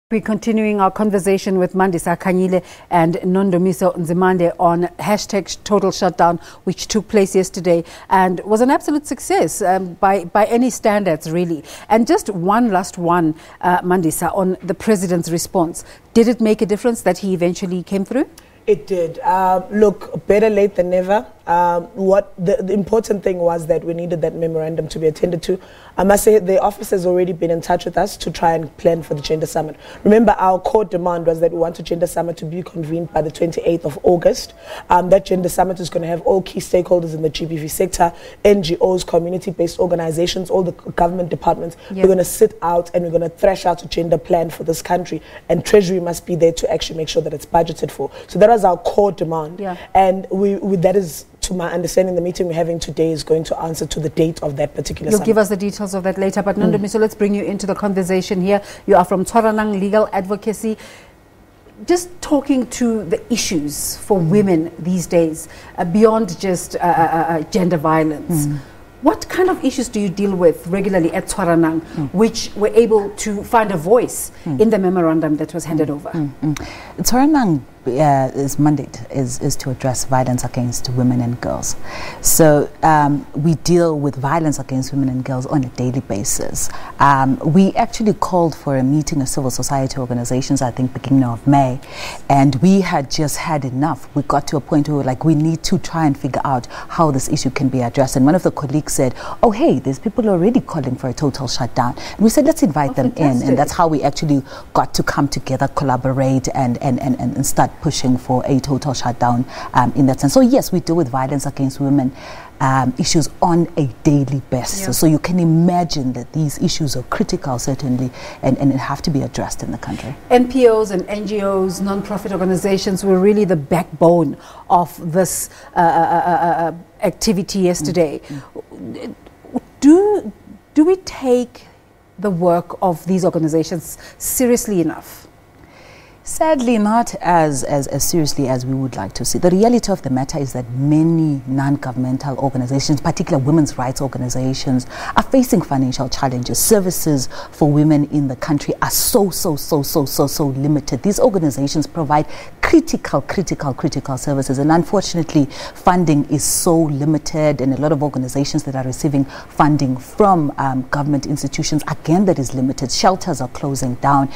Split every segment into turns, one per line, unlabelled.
We're continuing our conversation with Mandisa Khanyile and Nondumiso Nsibande on hashtag Total Shutdown, which took place yesterday and was an absolute success by any standards, really. And just one last one, Mandisa, on the president's response. Did it make a difference that he eventually came through?
It did. Look, better late than never. What the important thing was that we needed that memorandum to be attended to. I must say the office has already been in touch with us to try and plan for the gender summit. Remember, our core demand was that we want the gender summit to be convened by the 28th of August. That gender summit is going to have all key stakeholders in the GBV sector, NGOs, community-based organizations, all the government departments. Yep. We're going to sit out and we're going to thrash out a gender plan for this country, and Treasury must be there to actually make sure that it's budgeted for. So that was our core demand. Yeah. And that is, to my understanding, the meeting we're having today is going to answer to the date of that particular summit.
You'll give us the details of that later. But Nondumiso, let's bring you into the conversation here. You are from Tshwaranang Legal Advocacy. Just talking to the issues for women these days, beyond just gender violence. What kind of issues do you deal with regularly at Tshwaranang, which were able to find a voice in the memorandum that was handed over?
Tshwaranang his mandate is to address violence against women and girls. So we deal with violence against women and girls on a daily basis. We actually called for a meeting of civil society organizations, I think beginning of May, and we had just had enough. We got to a point where we were like, we need to try and figure out how this issue can be addressed. And one of the colleagues said, oh hey, there's people already calling for a total shutdown. And we said, let's invite them in. And that's how we actually got to come together, collaborate and start pushing for a total shutdown in that sense. So yes, we deal with violence against women issues on a daily basis. Yeah. So you can imagine that these issues are critical, certainly, and have to be addressed in the country. NPOs
and NGOs, non-profit organizations were really the backbone of this activity yesterday. Do we take the work of these organizations seriously enough?
Sadly, not as seriously as we would like to see. The reality of the matter is that many non-governmental organizations, particularly women's rights organizations, are facing financial challenges. Services for women in the country are so limited. These organizations provide critical services, and unfortunately funding is so limited, and a lot of organizations that are receiving funding from government institutions, again, that is limited. Shelters are closing down,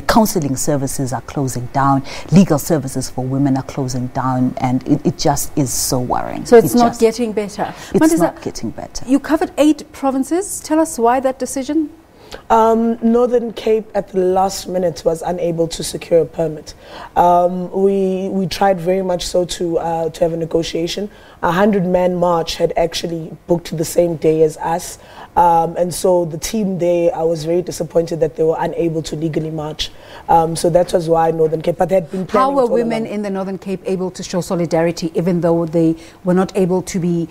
counseling services are closing down, legal services for women are closing down, and it just is so worrying.
So it's not getting better.
It's not getting better.
You covered 8 provinces. Tell us why that decision?
Northern Cape at the last minute was unable to secure a permit. We tried very much so to have a negotiation. 100-man march had actually booked the same day as us, and so the team there, I was very disappointed that they were unable to legally march. So that was why Northern Cape, but they had been planning.
How were women in the Northern Cape able to show solidarity even though they were not able to be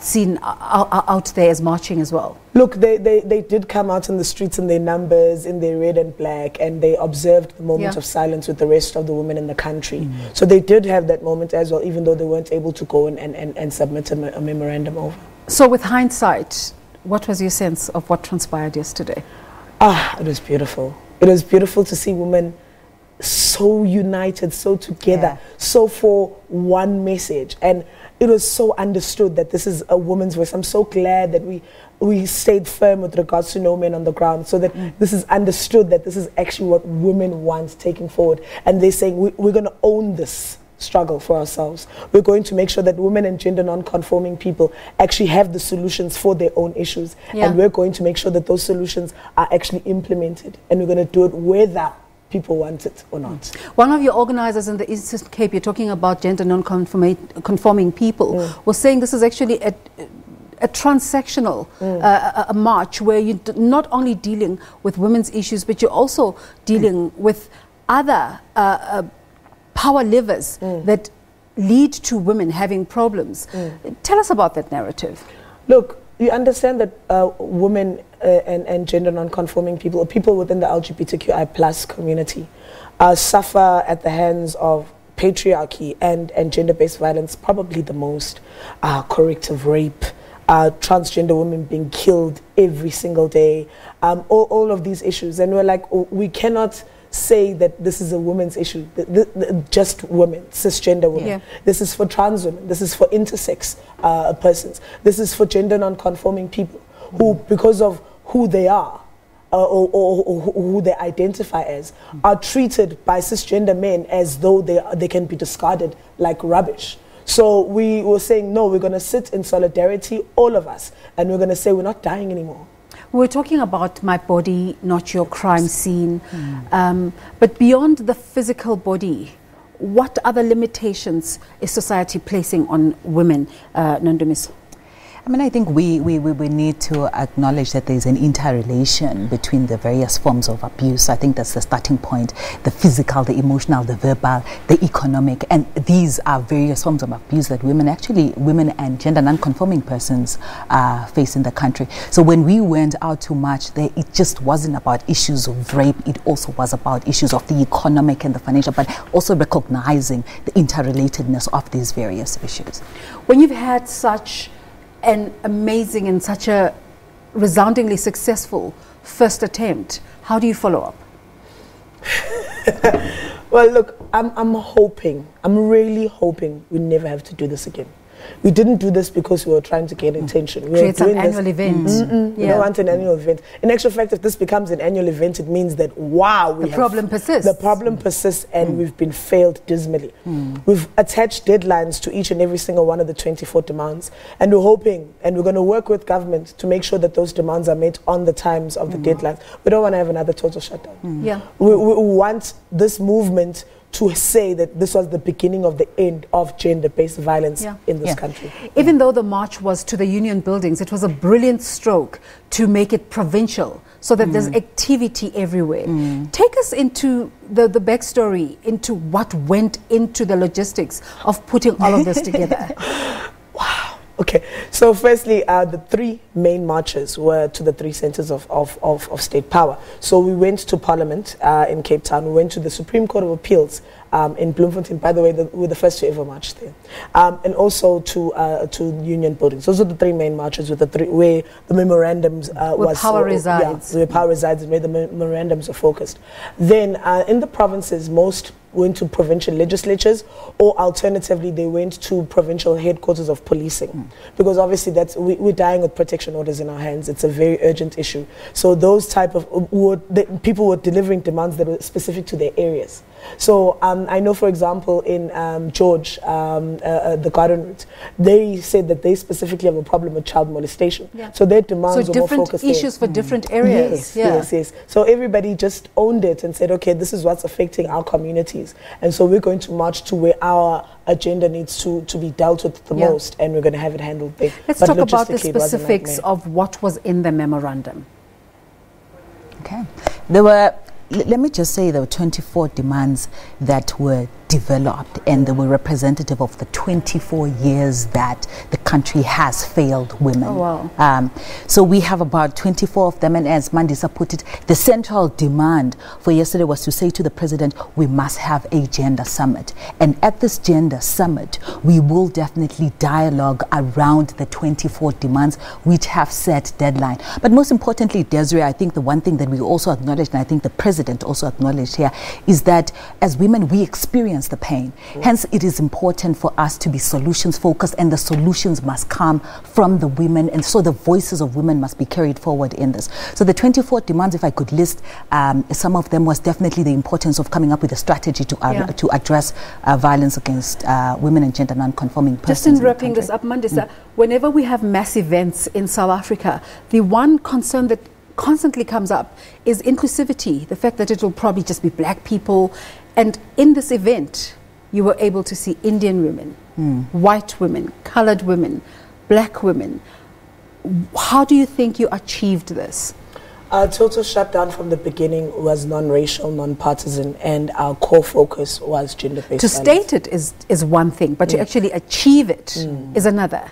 seen out there as marching as well?
Look, they did come out in the streets in their numbers, in their red and black, and they observed the moment of silence with the rest of the women in the country. So they did have that moment as well, even though they weren't able to go and submit a memorandum over.
So with hindsight, what was your sense of what transpired yesterday?
It was beautiful. It was beautiful to see women so united, so together, so for one message. And it was so understood that this is a woman's voice. I'm so glad that we stayed firm with regards to no men on the ground, so that this is understood that this is actually what women want taking forward. And they're saying we're going to own this struggle for ourselves. We're going to make sure that women and gender non-conforming people actually have the solutions for their own issues. And we're going to make sure that those solutions are actually implemented. And we're going to do it whether people want it or not.
One of your organizers in the Eastern Cape, you're talking about gender non-conforming people, was saying this is actually a transactional a march where you're not only dealing with women's issues, but you're also dealing with other power levers that lead to women having problems. Tell us about that narrative.
Look, you understand that women and gender non-conforming people, or people within the LGBTQI plus community, suffer at the hands of patriarchy and gender-based violence, probably the most. Corrective rape, transgender women being killed every single day, all of these issues. And we're like, we cannot say that this is a women's issue, just women, cisgender women.
Yeah.
This is for trans women. This is for intersex persons. This is for gender non-conforming people who, because of who they are, or who they identify as, are treated by cisgender men as though they can be discarded like rubbish. So we were saying, no, we're going to sit in solidarity, all of us, and we're going to say we're not dying anymore.
We're talking about my body, not your crime scene. But beyond the physical body, what other limitations is society placing on women, Nondumiso?
I mean, I think we need to acknowledge that there's an interrelation between the various forms of abuse. I think that's the starting point: the physical, the emotional, the verbal, the economic, and these are various forms of abuse that women and gender non-conforming persons face in the country. So when we went out to march there, it just wasn't about issues of rape. It also was about issues of the economic and the financial, but also recognizing the interrelatedness of these various issues.
When you've had such an amazing and such a resoundingly successful first attempt, how do you follow up?
Well, look, I'm really hoping we never have to do this again. We didn't do this because we were trying to get attention. We
Create some annual event.
We don't want an annual event. In actual fact, if this becomes an annual event, it means that, wow,
the problem persists.
The problem persists, and we've been failed dismally. We've attached deadlines to each and every single one of the 24 demands, and we're hoping, and we're going to work with government to make sure that those demands are met on the times of the deadlines. We don't want to have another total shutdown. We want this movement to say that this was the beginning of the end of gender-based violence in this country.
Even though the march was to the union buildings, it was a brilliant stroke to make it provincial so that there's activity everywhere. Take us into the backstory, into what went into the logistics of putting all of this together.
Wow. Okay, so firstly, the three main marches were to the three centers of state power. So we went to Parliament in Cape Town, we went to the Supreme Court of Appeals in Bloemfontein. By the way, we were the first to ever march there. And also to union buildings. Those are the three main marches with where the memorandums
where power resides.
Where power resides and where the memorandums are focused. Then in the provinces, most went to provincial legislatures, or alternatively they went to provincial headquarters of policing, because obviously we're dying with protection orders in our hands. It's a very urgent issue. So those type of people were delivering demands that were specific to their areas. So I know, for example, in George, the garden route, they said that they specifically have a problem with child molestation. So their demands were more focused
there. So different issues for different areas.
Yes. So everybody just owned it and said, okay, this is what's affecting our communities. And so we're going to march to where our agenda needs to be dealt with the most, and we're going to have it handled there.
Let's talk about the specifics of what was in the memorandum.
Okay. Let me just say there were 24 demands that were developed, and they were representative of the 24 years that the country has failed women.
Oh, wow.
So we have about 24 of them, and as Mandisa put it, the central demand for yesterday was to say to the president, we must have a gender summit. And at this gender summit, we will definitely dialogue around the 24 demands which have set deadline. But most importantly, Desiree, I think the one thing that we also acknowledged, and I think the president also acknowledged here, is that as women, we experience the pain. Hence, it is important for us to be solutions focused, and the solutions must come from the women, and so the voices of women must be carried forward in this. So the 24 demands, if I could list some of them, was definitely the importance of coming up with a strategy to address violence against women and gender non-conforming persons.
Just in wrapping this up, Mandisa, whenever we have mass events in South Africa, the one concern that constantly comes up is inclusivity, the fact that it will probably just be black people. And in this event, you were able to see Indian women, white women, colored women, black women. How do you think you achieved this?
Our total shutdown from the beginning was non-racial, non-partisan, and our core focus was gender-based violence.
To state it is one thing, but to actually achieve it is another.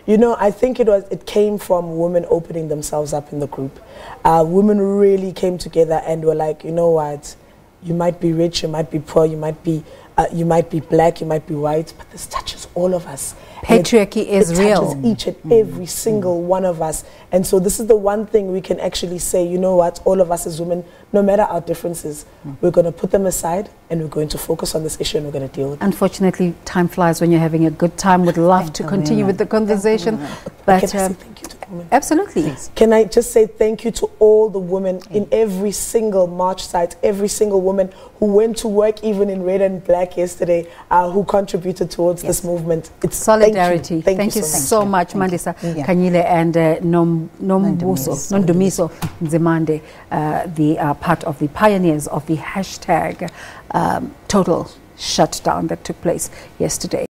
You know, I think it came from women opening themselves up in the group. Women really came together and were like, you know what, you might be rich, you might be poor, you might be black, you might be white, but this touches all of us.
Patriarchy is real.
It touches each and every single one of us. And so this is the one thing we can actually say, you know what, all of us as women no matter our differences, we're going to put them aside and we're going to focus on this issue and we're going to deal with it.
Unfortunately, time flies when you're having a good time. Would love to continue with the conversation. But
can I say thank you to the women?
Absolutely.
Please.
Can I just say thank you to all the women in every single march site, every single woman who went to work even in red and black yesterday, who contributed towards this movement. It's
solidarity.
Thank you
so much, Mandisa Khanyile and Nondumiso Nsibande. They are part of the pioneers of the hashtag Total Shutdown that took place yesterday.